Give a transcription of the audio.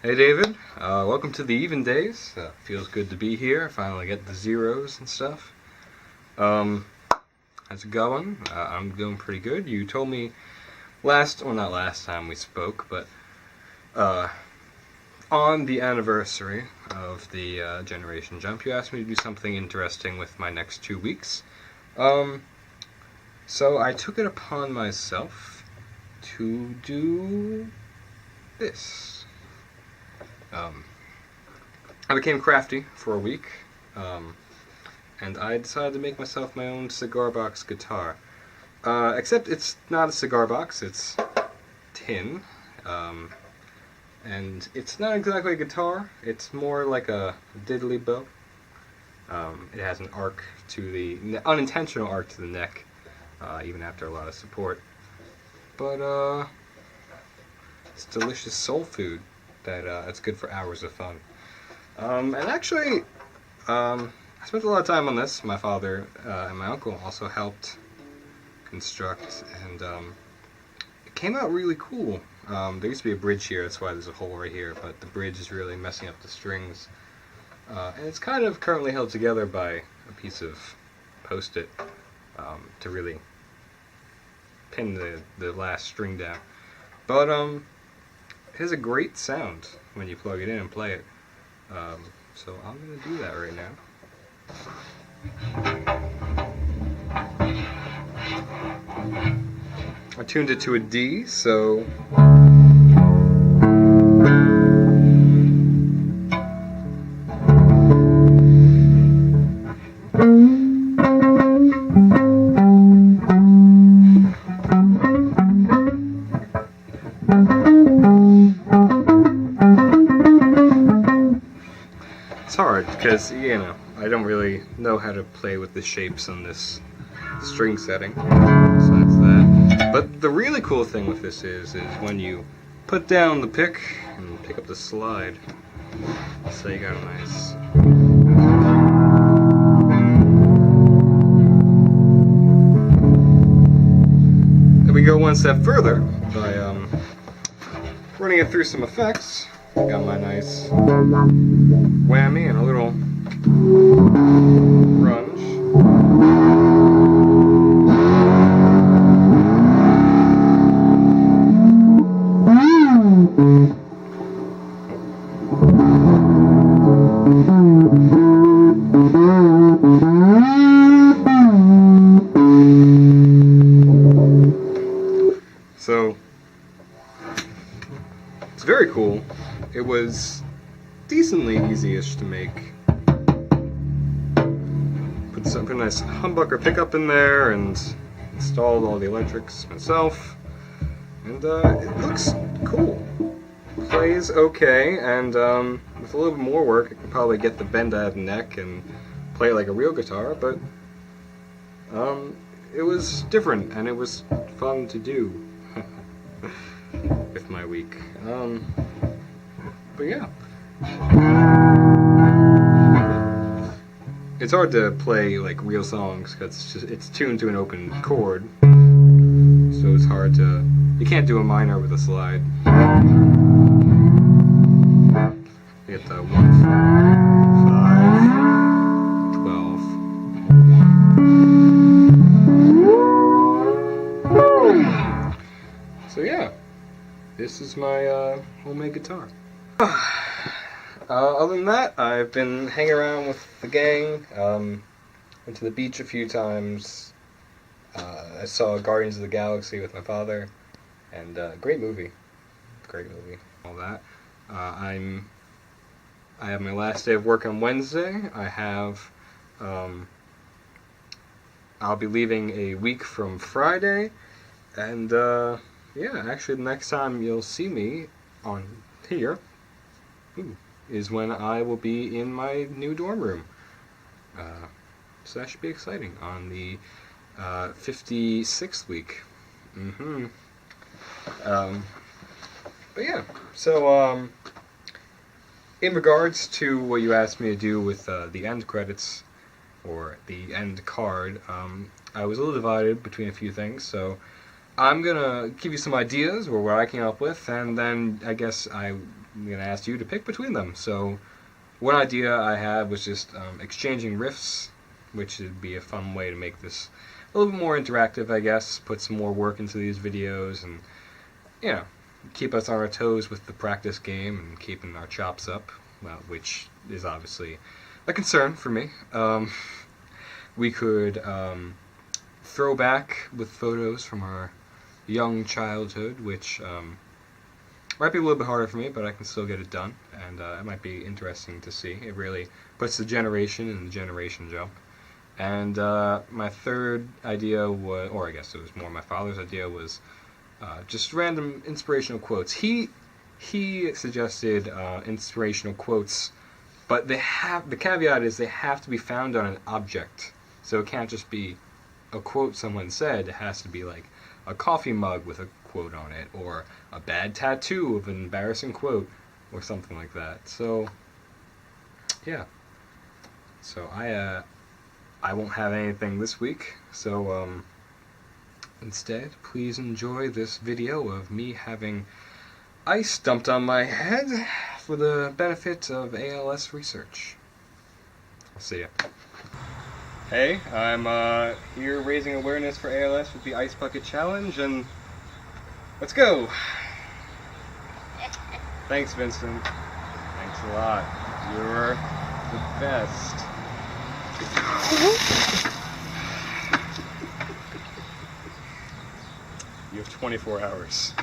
Hey David, welcome to the Even Days. Feels good to be here. I finally get the zeros and stuff. Um, how's it going? I'm doing pretty good. You told me not last time we spoke, but uh, on the anniversary of the Generation Jump, you asked me to do something interesting with my next 2 weeks. Um, so I took it upon myself to do this. I became crafty for a week, and I decided to make myself my own cigar box guitar. Except it's not a cigar box, it's tin, and it's not exactly a guitar, it's more like a diddly bow. It has an arc to the, unintentional arc to the neck, even after a lot of support. But, it's delicious soul food that's good for hours of fun. And actually, I spent a lot of time on this. My father and my uncle also helped construct, and it came out really cool. There used to be a bridge here, that's why there's a hole right here, but the bridge is really messing up the strings. And it's kind of currently held together by a piece of Post-it to really pin the last string down. But it has a great sound when you plug it in and play it. So I'm going to do that right now. I tuned it to a D, so... It's hard, because, I don't really know how to play with the shapes on this string setting, so that's that. But the really cool thing with this is when you put down the pick and pick up the slide, so you got a nice... Then we go one step further by running it through some effects. Got my nice whammy and a little grunge. So it's very cool. It was decently easy-ish to make. Put a nice humbucker pickup in there and installed all the electrics myself. And it looks cool. Plays okay, and with a little bit more work, I could probably get the bend out of the neck and play it like a real guitar, but it was different, and it was fun to do with my week. But yeah. It's hard to play like real songs because it's tuned to an open chord, so it's hard to. You can't do a minor with a slide. You get the 1, 5, 12. So yeah, this is my homemade guitar. Other than that, I've been hanging around with the gang. Went to the beach a few times. I saw Guardians of the Galaxy with my father, and great movie, all that. I have my last day of work on Wednesday. I'll be leaving a week from Friday, and yeah, actually the next time you'll see me on here is when I will be in my new dorm room. So that should be exciting on the 56th week. But yeah, so in regards to what you asked me to do with the end credits, or the end card, I was a little divided between a few things, so I'm gonna give you some ideas or what I came up with, and then I guess I I'm going to ask you to pick between them. So one idea I had was just exchanging riffs, which would be a fun way to make this a little bit more interactive, I guess. Put some more work into these videos and, you know, keep us on our toes with the practice game and keeping our chops up, well, which is obviously a concern for me. We could throw back with photos from our young childhood, which might be a little bit harder for me, but I can still get it done, and it might be interesting to see. It really puts the generation in the generation jump. And my third idea was, or I guess it was more my father's idea, was just random inspirational quotes. He suggested inspirational quotes, but the caveat is they have to be found on an object. So it can't just be a quote someone said. It has to be like a coffee mug with a quote on it, or a bad tattoo of an embarrassing quote, or something like that. So yeah. So I won't have anything this week. So instead, please enjoy this video of me having ice dumped on my head for the benefit of ALS research. I'll see ya. Hey, I'm here raising awareness for ALS with the Ice Bucket Challenge, and let's go! Thanks, Vincent. Thanks a lot. You're the best. You have 24 hours.